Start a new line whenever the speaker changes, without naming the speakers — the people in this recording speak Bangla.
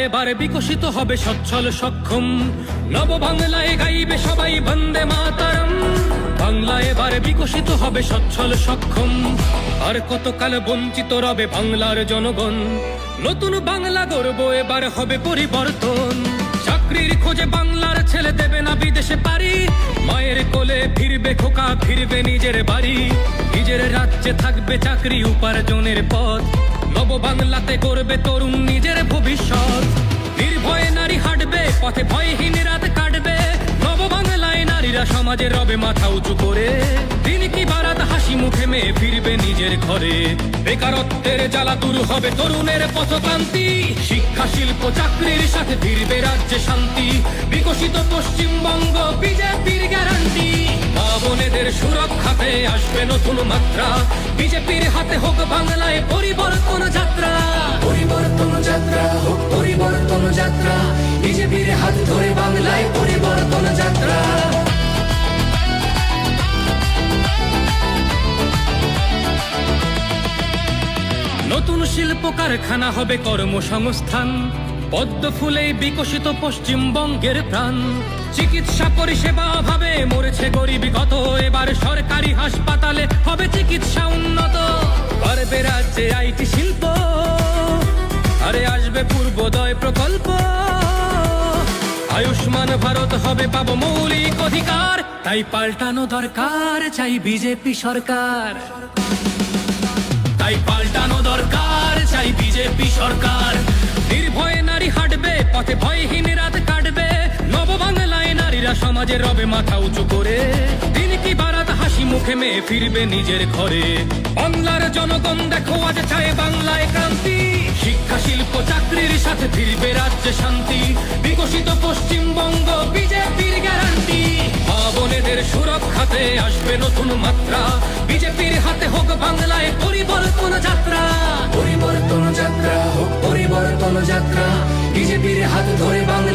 এবার বিকশিত হবে সচ্ছল সক্ষম, নব বাংলায় গাইবে সবাই বন্দে মাতরম। বাংলা এবার বিকশিত হবে সচ্ছল সক্ষম, আর কতকাল বঞ্চিত রবে বাংলার জনগণ। নতুন বাংলা গর্ব এবার হবে পরিবর্তন। চাকরির খোঁজে বাংলার ছেলে দেবে না বিদেশে পারি, মায়ের কোলে ফিরবে খোকা, ফিরবে নিজের বাড়ি। নিজের রাজ্যে থাকবে চাকরি উপার্জনের পথ, নব বাংলাতে করবে তরুণ নিজের ভবিষ্যৎ। নির্ভয়ে নারী হাঁটবে পথে, ভয়হীন রাত কাটবে। নব বাংলায় নারীরা সমাজে রবে মাথা উঁচু করে। দিন কি বারাত হাসি মুখে মেয়ে ফিরবে নিজের ঘরে। বেকারত্বের জ্বালা দূর হবে তরুণের পথক্রান্তি, শিক্ষা শিল্প চাকরির সাথে ফিরবে রাজ্যে শান্তি। বিকশিত পশ্চিমবঙ্গ বিজেপির গ্যারান্টি, মা বোনেদের সুরক্ষাতে আসবে নতুন মাত্রা। বিজেপির হাতে হোক বাংলায় পরিবর্তন যাত্রা।
পরিবর্তন যাত্রা হোক পরিবর্তন যাত্রা, বিজেপির হাত ধরে বাংলায় পরিবর্তন যাত্রা।
নতুন শিল্প কারখানা হবে কর্মসংস্থান, পদ্ম ফুলেই বিকশিত পশ্চিমবঙ্গের প্রাণ। চিকিৎসা পরিষেবা অভাবে মরেছে গরিবী কত, এবার সরকারি হাসপাতালে হবে চিকিৎসা উন্নত। করবে রাজ্যে আইটি শিল্প, আরে আসবে পূর্বোদয় প্রকল্প। আয়ুষ্মান ভারত হবে পাবো মৌলিক অধিকার, তাই পাল্টানো দরকার চাই বিজেপি সরকার। তাই পাল্টানো দরকার চাই বিজেপি সরকার। নির্ভয়ে নারী হাঁটবে পথে, ভয়হীন রাত কাটবে। নব বাংলায় নারীরা সমাজে রবে মাথা উঁচু করে। দিন কি বারাত হাসি মুখে মেয়ে ফিরবে নিজের ঘরে। বাংলার জনগণ দেখো আজ চায় বাংলায় ক্রান্তি, শিক্ষা শিল্প চাকরির সাথে ফিরবে রাজ্যে শান্তি। বিকশিত পশ্চিমবঙ্গ বিজেপির গ্যারান্টি, মা বোনেদের সুরক্ষাতে আসবে নতুন মাত্রা। বিজেপির হাতে হোক বাংলায় পরিবর্তন যাত্রা।
পরিবর্তন যাত্রা হোক পরিবর্তন যাত্রা, বিজেপির হাত ধরে বাংলা